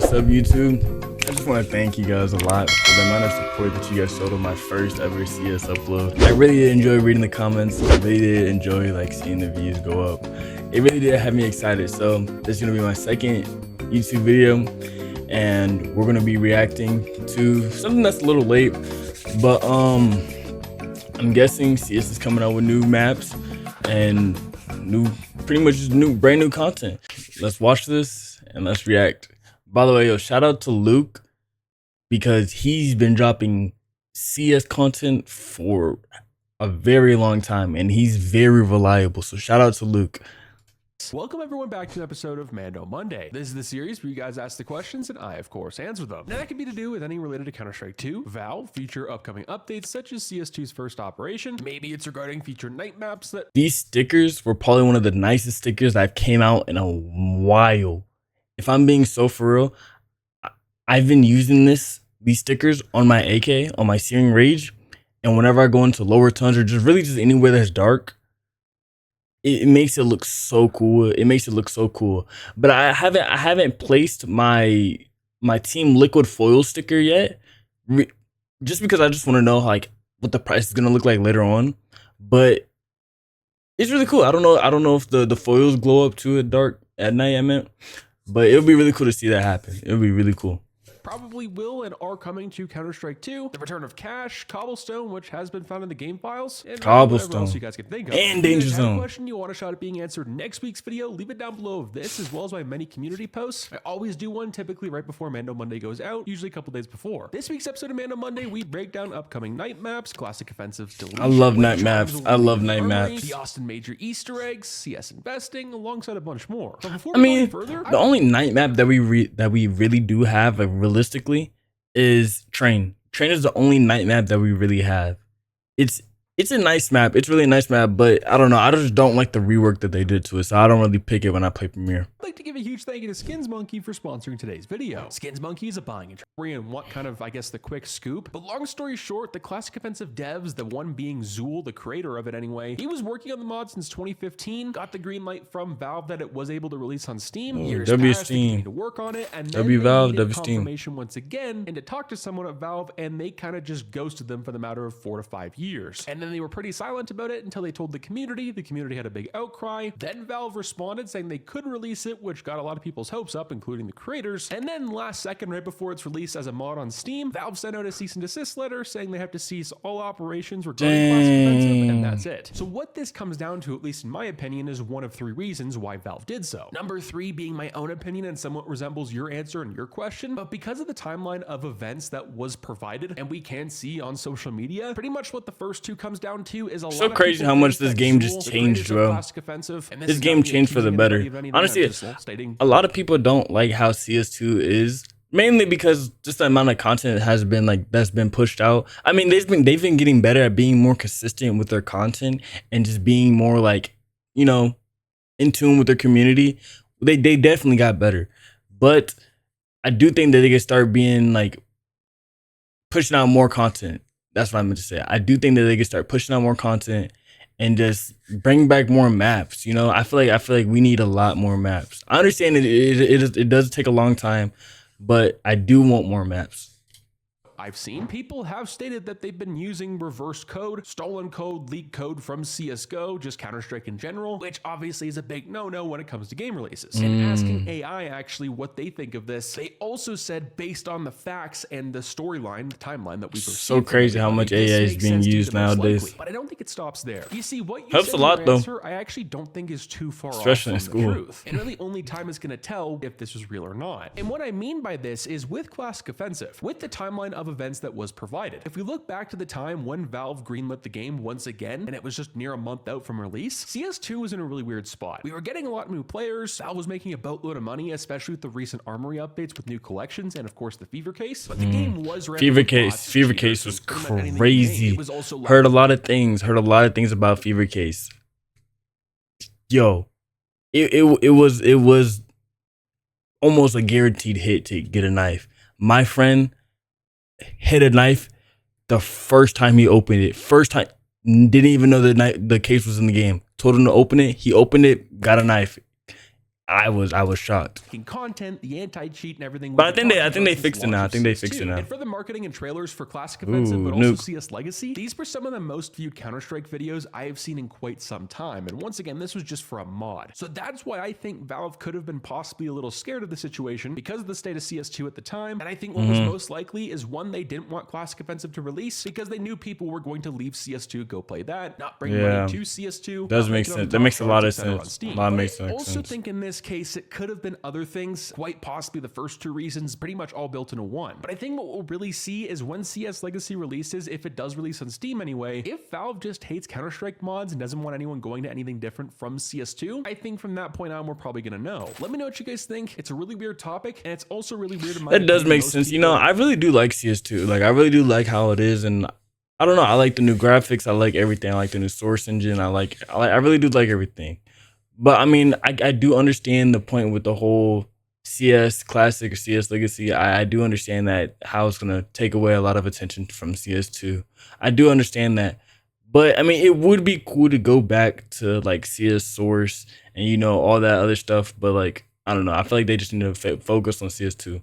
What's up, YouTube? I just want to thank you guys a lot for the amount of support that you guys showed on my first ever CS upload. I really did enjoy reading the comments. I really did enjoy seeing the views go up. It really did have me excited. So this is gonna be my second YouTube video, and we're gonna be reacting to something that's a little late, but I'm guessing CS is coming out with new maps and brand new content. Let's watch this and let's react. By the way, yo, shout out to Luke, because he's been dropping CS content for a very long time and he's very reliable. So shout out to Luke. Welcome everyone back to an episode of Mando Monday. This is the series where you guys ask the questions and I, of course, answer them. Now that can be to do with anything related to Counter-Strike 2, Valve, future upcoming updates such as CS2's first operation. Maybe it's regarding future night maps that... These stickers were probably one of the nicest stickers that have came out in a while. If I'm being so for real, I've been using these stickers on my AK, on my Searing Rage, and whenever I go into lower tundra, just anywhere that's dark, it makes it look so cool. It makes it look so cool. But I haven't placed my Team Liquid foil sticker yet, just because I just want to know what the price is gonna look like later on. But it's really cool. I don't know if the foils glow up too at night. I meant, but it would be really cool to see that happen. It would be really cool. Probably will and are coming to Counter-Strike 2, the return of Cash, Cobblestone, which has been found in the game files, and whatever else you guys can think of. And Danger Zone. If you have a question you want a shot at being answered in next week's video, leave it down below of this, as well as my many community posts. I always do one typically right before Mando Monday goes out, usually a couple days before. This week's episode of Mando Monday, we break down upcoming night maps, classic offensives, deletion, I love night maps. I love night maps. The Austin Major Easter eggs, CS investing, alongside a bunch more. But before I mean, further, the only night map that we really do have, realistically, is Train. Train is the only night map that we really have. It's a nice map. It's really a nice map, but I don't know. I just don't like the rework that they did to it, so I don't really pick it when I play Premiere. I'd like to give a huge thank you to Skins Monkey for sponsoring today's video. Skins Monkey is a buying and want kind of, I guess, the quick scoop. But long story short, the classic offensive devs, the one being Zool, the creator of it anyway, he was working on the mod since 2015, got the green light from Valve that it was able to release on Steam. Years passed, they continued to work on it, and then Valve, they needed Steam confirmation once again, and to talk to someone at Valve, and they kind of just ghosted them for the matter of 4 to 5 years. And then they were pretty silent about it until they told the community. The community had a big outcry. Then Valve responded saying they could release it, which got a lot of people's hopes up, including the creators. And then last second, right before its release as a mod on Steam, Valve sent out a cease and desist letter saying they have to cease all operations regarding classic offensive, and that's it. So what this comes down to, at least in my opinion, is one of 3 reasons why Valve did so. Number 3 being my own opinion and somewhat resembles your answer and your question, but because of the timeline of events that was provided and we can see on social media, pretty much what the first 2 comes down to is a So crazy how much this game just changed, bro. This game changed for the better. Honestly, a lot of people don't like how CS2 is, mainly because just the amount of content has been that's been pushed out. I mean, they've been getting better at being more consistent with their content and just being more in tune with their community. They definitely got better, but I do think that they can start being pushing out more content. That's what I meant to say. I do think that they can start pushing out more content and just bring back more maps. I feel like we need a lot more maps. I understand it does take a long time, but I do want more maps. I've seen people have stated that they've been using reverse code, stolen code, leaked code from CSGO, just Counter-Strike in general, which obviously is a big no-no when it comes to game releases. And asking AI actually what they think of this, they also said based on the facts and the storyline, the timeline that we've received. So crazy how much AI is being used nowadays. But I don't think it stops there. You see, what you helps said a lot in your though. I actually don't think is too far especially off in from school. the truth. And really only time is going to tell if this is real or not. And what I mean by this is with Classic Offensive, with the timeline of events that was provided. If we look back to the time when Valve greenlit the game once again, and it was just near a month out from release, CS2 was in a really weird spot. We were getting a lot of new players, Valve was making a boatload of money, especially with the recent Armory updates with new collections, and of course the Fever Case, but the game was Fever Case was crazy. Was also heard a lot of things about Fever Case. Yo, it was almost a guaranteed hit to get a knife. My friend hit a knife the first time he opened it. First time, didn't even know the case was in the game. Told him to open it. He opened it, got a knife. I was shocked. Content, the anti-cheat and everything. But I think they fixed it now. I think they fixed it now. And for the marketing and trailers for Classic Offensive, but also CS Legacy, these were some of the most viewed Counter-Strike videos I have seen in quite some time. And once again, this was just for a mod. So that's why I think Valve could have been possibly a little scared of the situation because of the state of CS2 at the time. And I think what was most likely is one, they didn't want Classic Offensive to release because they knew people were going to leave CS2, go play that, not bring money to CS2. Does make sense. That makes a lot of sense. I also think in this case, it could have been other things, quite possibly the first two reasons, pretty much all built into one. But I think what we'll really see is when CS Legacy releases, if it does release on Steam anyway, if Valve just hates Counter-Strike mods and doesn't want anyone going to anything different from CS2, I think from that point on, we're probably going to know. Let me know what you guys think. It's a really weird topic, and it's also really weird in my opinion. That does make sense. You know, I really do like CS2. Like, I really do like how it is, and I don't know. I like the new graphics. I like everything. I like the new source engine. I really do like everything. But I mean, I do understand the point with the whole CS Classic or CS Legacy. I do understand that how it's going to take away a lot of attention from CS2. I do understand that. But I mean, it would be cool to go back to like CS Source and, you know, all that other stuff. But like, I don't know. I feel like they just need to focus on CS2.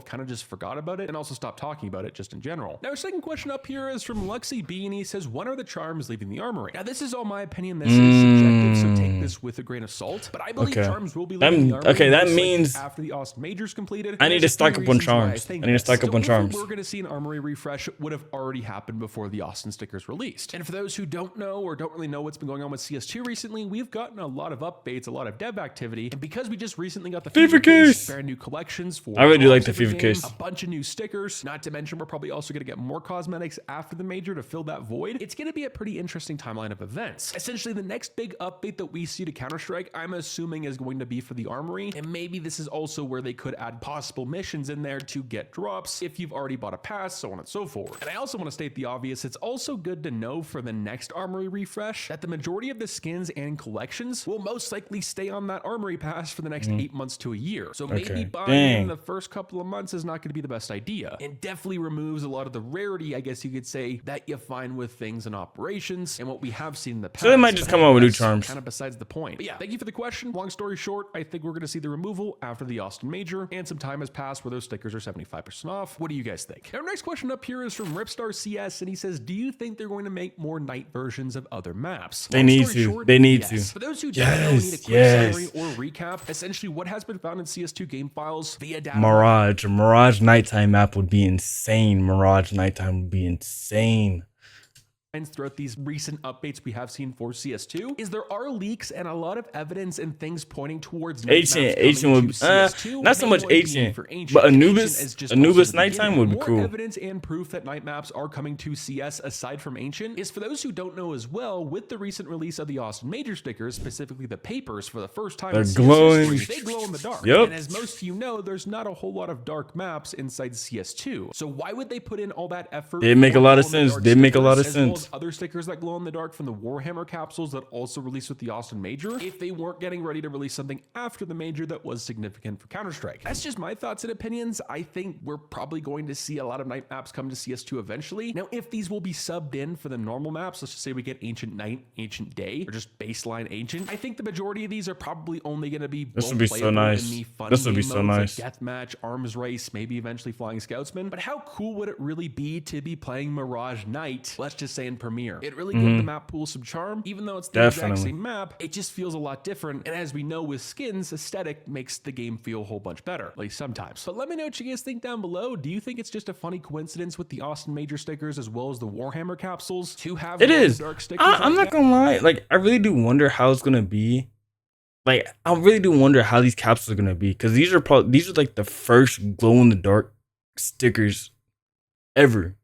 Kind of just forgot about it and also stopped talking about it just in general. Now, our second question up here is from Luxy B, and he says, when are the charms leaving the armory? Now, this is all my opinion. This is subjective, so take this with a grain of salt. But I believe charms will be leaving the armory. Okay, that means after the Austin Major's completed. I need to stock up on charms. I need to stock up on charms. We're going to see an armory refresh would have already happened before the Austin stickers released. And for those who don't know or don't really know what's been going on with CS2 recently, we've gotten a lot of updates, a lot of dev activity, and because we just recently got the FIFA case, brand new collections for I really do like the FIFA case. A bunch of new stickers, not to mention we're probably also going to get more cosmetics after the major to fill that void. It's going to be a pretty interesting timeline of events. Essentially, the next big update that we see to Counter-Strike, I'm assuming is going to be for the armory, and maybe this is also where they could add possible missions in there to get drops if you've already bought a pass, so on and so forth. And I also want to state the obvious, it's also good to know for the next armory refresh that the majority of the skins and collections will most likely stay on that armory pass for the next 8 months to a year. So maybe buying in the first couple of months is not going to be the best idea, and definitely removes a lot of the rarity, I guess you could say, that you find with things in operations and what we have seen in the past. So they might just come out with new charms. Kind of besides the point. But yeah, thank you for the question. Long story short, I think we're going to see the removal after the Austin Major, and some time has passed where those stickers are 75% off. What do you guys think? Our next question up here is from Ripstar CS, and he says, do you think they're going to make more night versions of other maps? They need to. They need to. For those who don't know, we need a quick summary or recap. Essentially, what has been found in CS2 game files via data. Mirage nighttime map would be insane. Mirage nighttime would be insane. Throughout these recent updates we have seen for CS2 is there are leaks and a lot of evidence and things pointing towards ancient would not so much ancient, but Anubis nighttime would be cool. Evidence and proof that night maps are coming to CS aside from ancient is, for those who don't know as well, with the recent release of the Austin Major stickers, specifically the papers, for the first time they're glowing. They glow in the dark. Yep. And as most of you know, there's not a whole lot of dark maps inside CS2. So why would they put in all that effort? They make a lot of sense. They make a lot of sense. Other stickers that glow in the dark from the Warhammer capsules that also released with the Austin Major, if they weren't getting ready to release something after the Major that was significant for Counter-Strike. That's just my thoughts and opinions. I think we're probably going to see a lot of night maps come to CS2 eventually. Now, if these will be subbed in for the normal maps, let's just say we get Ancient Night, Ancient Day, or just baseline Ancient, I think the majority of these are probably only going to be this would be so nice. This would be so nice. Like Deathmatch, Arms Race, maybe eventually Flying Scoutsman. But how cool would it really be to be playing Mirage Night, let's just say in Premiere? It really gives the map pool some charm. Even though it's the exact same map, it just feels a lot different. And as we know with skins, aesthetic makes the game feel a whole bunch better, at least sometimes. But let me know what you guys think down below. Do you think it's just a funny coincidence with the Austin Major stickers as well as the Warhammer capsules to have it is dark stickers? I'm not gonna lie, like I really do wonder how it's gonna be. Like I really do wonder how these capsules are gonna be, because these are like the first glow in the dark stickers ever.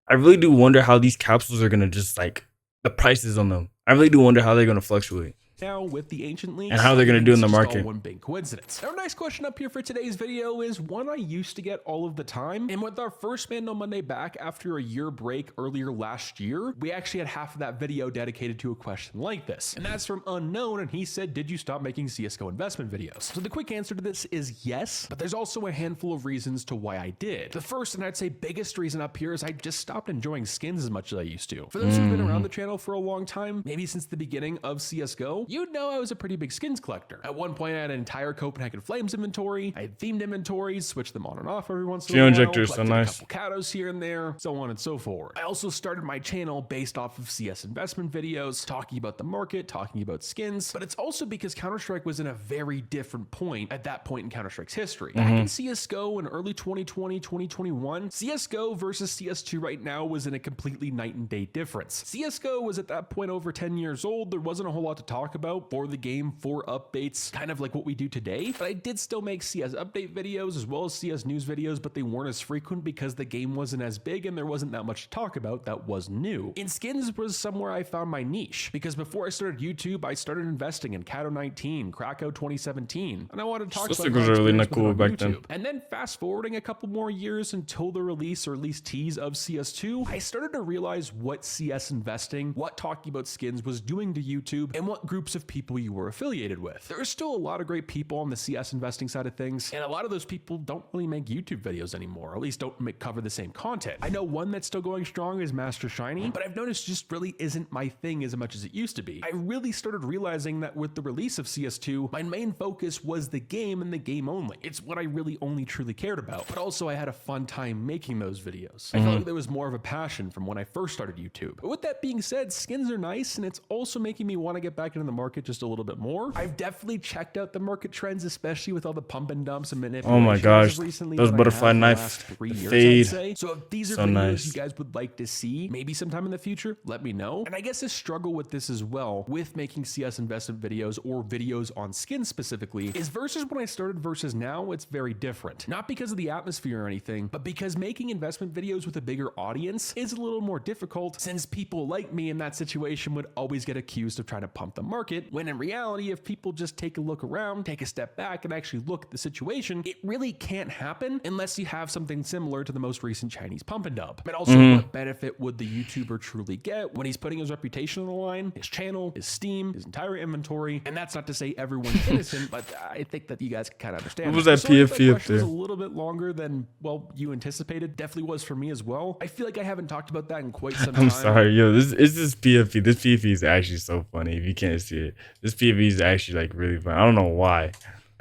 I really do wonder how these capsules are gonna just like the prices on them. I really do wonder how they're gonna fluctuate. Now with the ancient leaks and how they're going to do in the market. One big coincidence. Our next question up here for today's video is one I used to get all of the time, and with our first Mando Monday back after a year break earlier last year, we actually had half of that video dedicated to a question like this, and that's from Unknown, and he said, did you stop making CSGO investment videos? So the quick answer to this is yes, but there's also a handful of reasons to why I did. The first, and I'd say biggest reason up here, is I just stopped enjoying skins as much as I used to. For those who've been around the channel for a long time, maybe since the beginning of CSGO, you'd know I was a pretty big skins collector. At one point, I had an entire Copenhagen Flames inventory. I had themed inventories, switched them on and off every once in a while. Geoinjector is so nice. A couple Katos here and there, so on and so forth. I also started my channel based off of CS investment videos, talking about the market, talking about skins, but it's also because Counter-Strike was in a very different point at that point in Counter-Strike's history. Back in CSGO in early 2020, 2021, CSGO versus CS2 right now was in a completely night and day difference. CSGO was at that point over 10 years old. There wasn't a whole lot to talk about for the game, for updates, kind of like what we do today, but I did still make CS update videos as well as CS news videos, but they weren't as frequent because the game wasn't as big and there wasn't that much to talk about that was new. In skins was somewhere I found my niche, because before I started YouTube, I started investing in Cato 19, Krakow 2017, and I wanted to talk about was really not cool back then. And then fast forwarding a couple more years until the release or at least tease of CS2, I started to realize what CS investing, what talking about skins was doing to YouTube, and what groups of people you were affiliated with. There are still a lot of great people on the CS investing side of things, and a lot of those people don't really make YouTube videos anymore, or at least don't cover the same content. I know one that's still going strong is Master Shiny, but I've noticed just really isn't my thing as much as it used to be. I really started realizing that with the release of CS2, my main focus was the game and the game only. It's what I really only truly cared about, but also I had a fun time making those videos. I felt like there was more of a passion from when I first started YouTube. But with that being said, skins are nice, and it's also making me want to get back into the market just a little bit more. I've definitely checked out the market trends, especially with all the pump and dumps and manipulations. Oh my gosh, recently those butterfly knife fade. So if these are videos you guys would like to see, maybe sometime in the future, let me know. And I guess I struggle with this as well, with making CS investment videos or videos on skins specifically, is versus when I started versus now, it's very different. Not because of the atmosphere or anything, but because making investment videos with a bigger audience is a little more difficult, since people like me in that situation would always get accused of trying to pump the market, when in reality, if people just take a look around, take a step back, and actually look at the situation, it really can't happen unless you have something similar to the most recent Chinese pump and dump. But also, what benefit would the YouTuber truly get when he's putting his reputation on the line, his channel, his Steam, his entire inventory? And that's not to say everyone's innocent, but I think that you guys can kind of understand. What was that PFP up there? Was a little bit longer than, well, you anticipated. Definitely was for me as well. I feel like I haven't talked about that in quite some time. I'm sorry, yo, this PFP. This PFP is actually so funny. If you can't see it, this PFP is actually like really funny. I don't know why.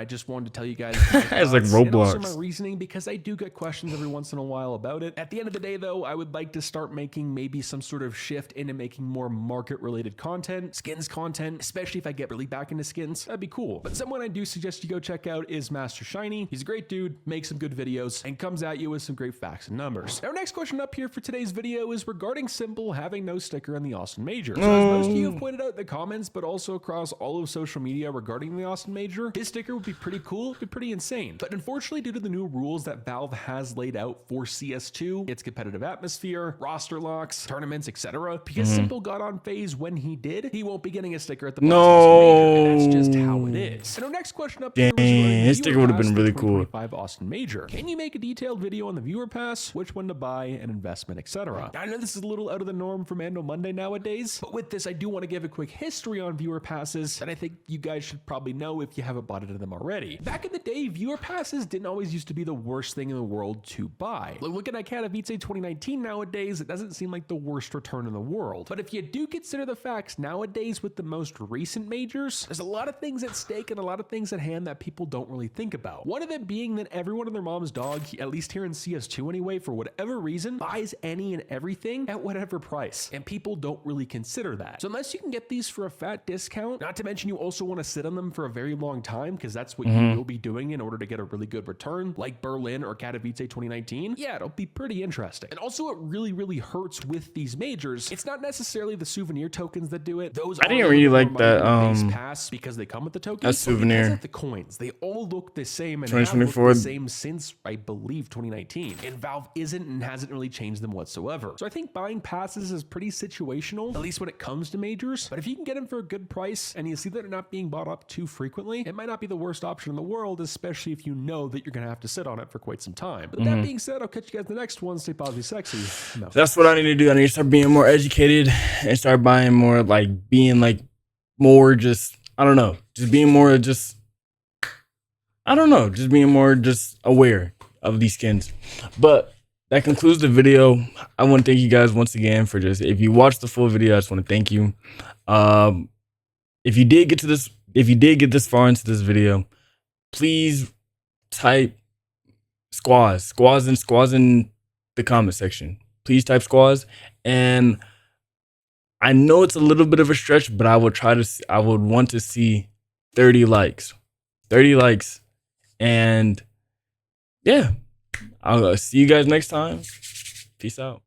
I just wanted to tell you guys it's like Roblox. And also my reasoning, because I do get questions every once in a while about it. At the end of the day, though, I would like to start making maybe some sort of shift into making more market-related content, skins content, especially if I get really back into skins. That'd be cool. But someone I do suggest you go check out is Master Shiny. He's a great dude, makes some good videos, and comes at you with some great facts and numbers. Our next question up here for today's video is regarding Simple having no sticker in the Austin Major. So as most of you have pointed out in the comments, but also across all of social media regarding the Austin Major, his sticker would be pretty cool, it'd be pretty insane. But unfortunately, due to the new rules that Valve has laid out for CS2, its competitive atmosphere, roster locks, tournaments, etc., because Simple got on phase when he did, he won't be getting a sticker at the Austin Major, and that's just how it is. And our next question up here is, his sticker would have been really cool. Austin Major. Can you make a detailed video on the viewer pass, which one to buy, and investment, etc.? I know this is a little out of the norm for Mando Monday nowadays, but with this, I do want to give a quick history on viewer passes that I think you guys should probably know if you haven't bought into them already. Back in the day, viewer passes didn't always used to be the worst thing in the world to buy. Looking at Katowice 2019 nowadays, it doesn't seem like the worst return in the world. But if you do consider the facts, nowadays with the most recent majors, there's a lot of things at stake and a lot of things at hand that people don't really think about. One of them being that everyone and their mom's dog, at least here in CS2 anyway, for whatever reason, buys any and everything at whatever price. And people don't really consider that. So unless you can get these for a fat discount, not to mention you also want to sit on them for a very long time, because that's what you will be doing in order to get a really good return, like Berlin or Katowice 2019, yeah, it'll be pretty interesting. And also, it really, really hurts with these majors. It's not necessarily the souvenir tokens that do it. Those I didn't really like that base pass because they come with the tokens. That souvenir. Because of the coins, they all look the same and 2024 have looked the same since I believe 2019. And Valve isn't and hasn't really changed them whatsoever. So I think buying passes is pretty situational, at least when it comes to majors. But if you can get them for a good price and you see that they're not being bought up too frequently, it might not be the worst option in the world, especially if you know that you're going to have to sit on it for quite some time. But that being said, I'll catch you guys in the next one. Stay positive, sexy. No. That's what I need to do. I need to start being more educated and start buying more, like being like more just, I don't know, just being more just, I don't know, just being more just aware of these skins. But that concludes the video. I want to thank you guys once again for just, if you watched the full video, I just want to thank you. if you did get this far into this video, please type Sqawz in the comment section. Please type Sqawz, and I know it's a little bit of a stretch, but I would want to see 30 likes. 30 likes. And yeah, I'll see you guys next time. Peace out.